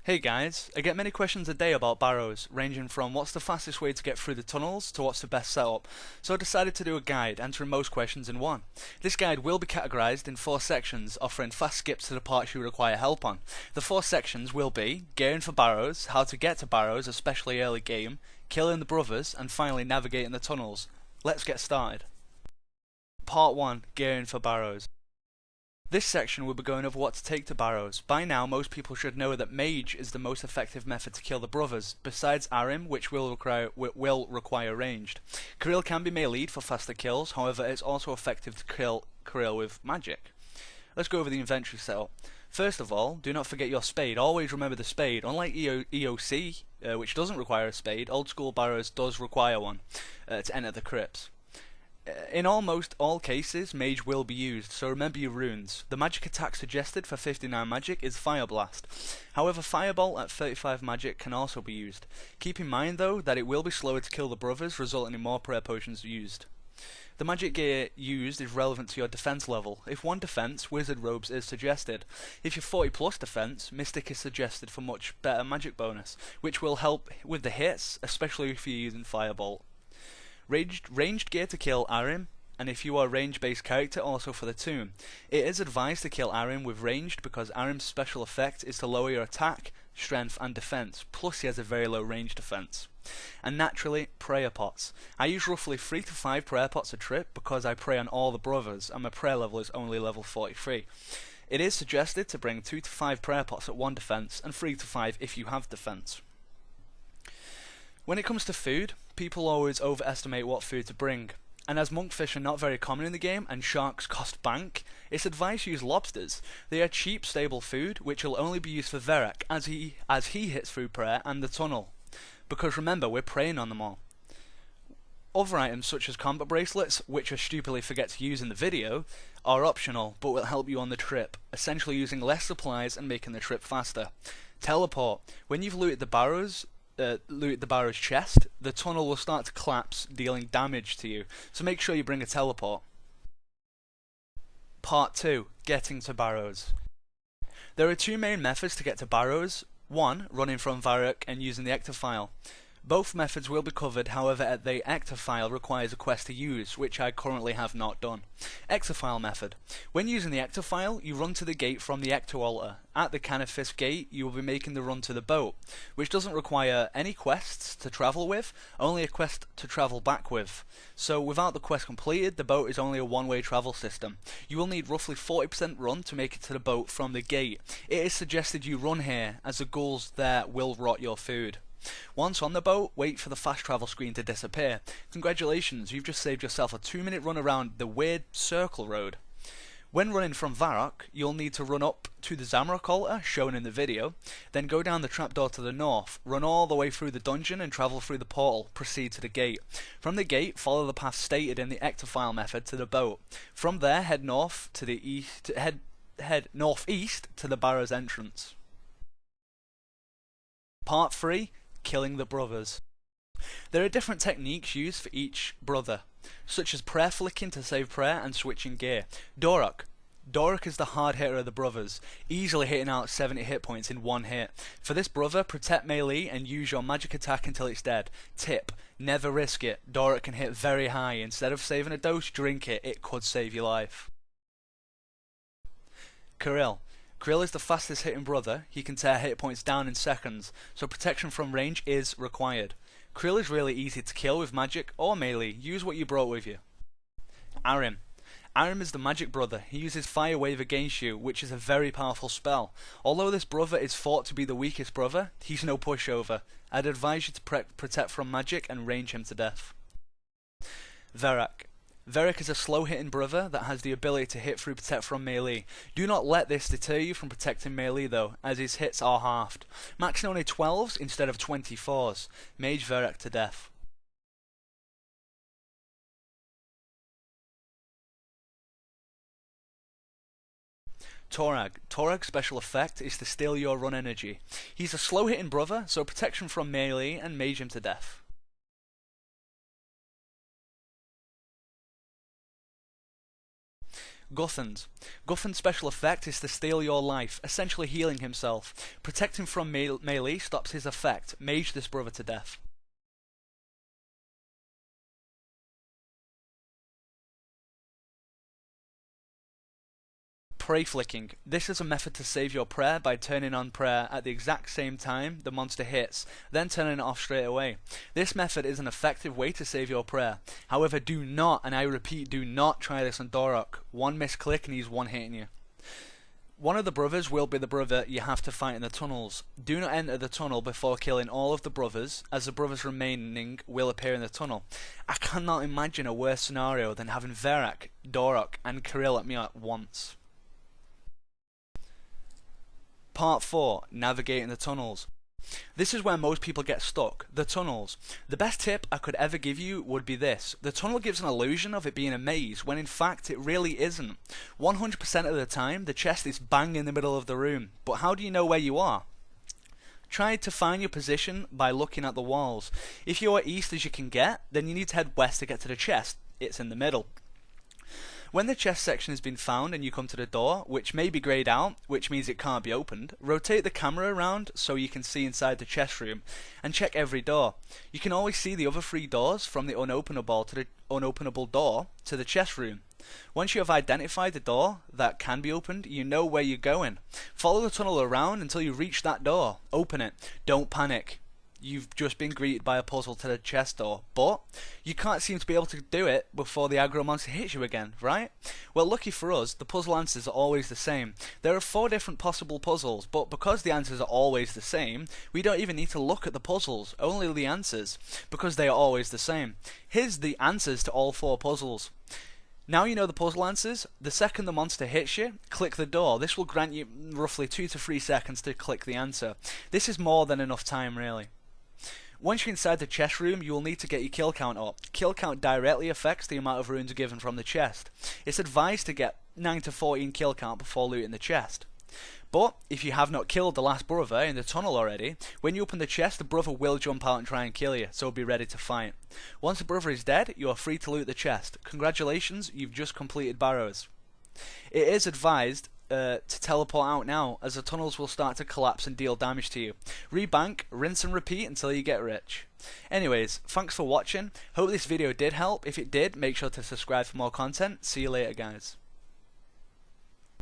Hey guys, I get many questions a day about Barrows, ranging from what's the fastest way to get through the tunnels to what's the best setup, so I decided to do a guide answering most questions in one. This guide will be categorised in 4 sections, offering fast skips to the parts you require help on. The 4 sections will be gearing for Barrows, how to get to Barrows, especially early game, killing the brothers, and finally navigating the tunnels. Let's get started. Part 1, gearing for Barrows. This section will be going over what to take to Barrows. By now, most people should know that Mage is the most effective method to kill the brothers, besides Arim, which will require ranged. Krill can be melee'd for faster kills, however it's also effective to kill Krill with magic. Let's go over the inventory setup. First of all, do not forget your spade. Always remember the spade. Unlike EOC, which doesn't require a spade, old school Barrows does require one to enter the crypts. In almost all cases, Mage will be used, so remember your runes. The magic attack suggested for 59 magic is Fire Blast. However, Firebolt at 35 magic can also be used. Keep in mind though that it will be slower to kill the brothers, resulting in more prayer potions used. The magic gear used is relevant to your defense level. If 1 defense, Wizard Robes is suggested. If you're 40 plus defense, Mystic is suggested for much better magic bonus, which will help with the hits, especially if you're using Firebolt. Ranged gear to kill Arim, and if you are a range based character, also for the tomb. It is advised to kill Arim with ranged because Arim's special effect is to lower your attack, strength and defense, plus he has a very low range defense. And naturally, prayer pots. I use roughly 3 to 5 prayer pots a trip because I pray on all the brothers and my prayer level is only level 43. It is suggested to bring 2 to 5 prayer pots at 1 defense and 3 to 5 if you have defense. When it comes to food, people always overestimate what food to bring, and as monkfish are not very common in the game and sharks cost bank, it's advised to use lobsters. They are cheap, stable food, which will only be used for Verak as he hits through prayer and the tunnel, because remember, we're preying on them all. Other items such as combat bracelets, which I stupidly forget to use in the video, are optional but will help you on the trip, essentially using less supplies and making the trip faster. Teleport. When you've looted the Barrows chest, the tunnel will start to collapse, dealing damage to you, so make sure you bring a teleport. Part 2, getting to Barrows. There are 2 main methods to get to Barrows. 1, running from Varrock and using the Ectofile. Both methods will be covered, however the Ectofile requires a quest to use, which I currently have not done. Ectofile method. When using the Ectofile, you run to the gate from the Ecto Altar. At the Canifis gate, you will be making the run to the boat, which doesn't require any quests to travel with, only a quest to travel back with. So without the quest completed, the boat is only a one-way travel system. You will need roughly 40% run to make it to the boat from the gate. It is suggested you run here, as the ghouls there will rot your food. Once on the boat, wait for the fast travel screen to disappear. Congratulations, you've just saved yourself a 2-minute run around the weird circle road. When running from Varrock, you'll need to run up to the Zamrock altar, shown in the video, then go down the trapdoor to the north, run all the way through the dungeon and travel through the portal, proceed to the gate. From the gate, follow the path stated in the Ectofile method to the boat. From there, head north to the east, head northeast to the Barrows entrance. Part 3, killing the brothers. There are different techniques used for each brother, such as prayer flicking to save prayer and switching gear. Dorok is the hard hitter of the brothers, easily hitting out 70 hit points in 1 hit. For this brother, protect melee and use your magic attack until it's dead. Tip, never risk it. Dorok can hit very high. Instead of saving a dose, drink it. It could save your life. Krill is the fastest hitting brother. He can tear hit points down in seconds, so protection from range is required. Krill is really easy to kill with magic or melee. Use what you brought with you. Arim is the magic brother. He uses Fire Wave against you, which is a very powerful spell. Although this brother is thought to be the weakest brother, he's no pushover. I'd advise you to protect from magic and range him to death. Verak is a slow-hitting brother that has the ability to hit through protect from melee. Do not let this deter you from protecting melee though, as his hits are halved. Maxing only 12s instead of 24s. Mage Verak to death. Torag's special effect is to steal your run energy. He's a slow-hitting brother, so protection from melee and mage him to death. Guthan's. Guthan's special effect is to steal your life, essentially healing himself. Protect him from melee stops his effect. Mage this brother to death. Prey flicking. This is a method to save your prayer by turning on prayer at the exact same time the monster hits, then turning it off straight away. This method is an effective way to save your prayer. However, do not, and I repeat, do not try this on Dorok. One misclick and he's one hitting you. One of the brothers will be the brother you have to fight in the tunnels. Do not enter the tunnel before killing all of the brothers, as the brothers remaining will appear in the tunnel. I cannot imagine a worse scenario than having Verak, Dorok, and Kirill at me at once. Part 4. Navigating the tunnels. This is where most people get stuck, the tunnels. The best tip I could ever give you would be this. The tunnel gives an illusion of it being a maze, when in fact it really isn't. 100% of the time, the chest is bang in the middle of the room, but how do you know where you are? Try to find your position by looking at the walls. If you are east as you can get, then you need to head west to get to the chest. It's in the middle. When the chest section has been found and you come to the door, which may be greyed out, which means it can't be opened, rotate the camera around so you can see inside the chest room, and check every door. You can always see the other 3 doors from the unopenable door to the chest room. Once you have identified the door that can be opened, you know where you're going. Follow the tunnel around until you reach that door. Open it. Don't panic. You've just been greeted by a puzzle to the chest door, but you can't seem to be able to do it before the aggro monster hits you again, right? Well, lucky for us, the puzzle answers are always the same. There are 4 different possible puzzles, but because the answers are always the same, we don't even need to look at the puzzles, only the answers, because they are always the same. Here's the answers to all 4 puzzles. Now you know the puzzle answers. The second the monster hits you, click the door. This will grant you roughly 2 to 3 seconds to click the answer. This is more than enough time, really. Once you're inside the chest room, you will need to get your kill count up. Kill count directly affects the amount of runes given from the chest. It's advised to get 9 to 14 kill count before looting the chest. But if you have not killed the last brother in the tunnel already, when you open the chest, the brother will jump out and try and kill you, so be ready to fight. Once the brother is dead, you are free to loot the chest. Congratulations, you've just completed Barrows. It is advised to teleport out now, as the tunnels will start to collapse and deal damage to you. Rebank, rinse and repeat until you get rich. Anyways, thanks for watching. Hope this video did help. If it did, make sure to subscribe for more content. See you later, guys.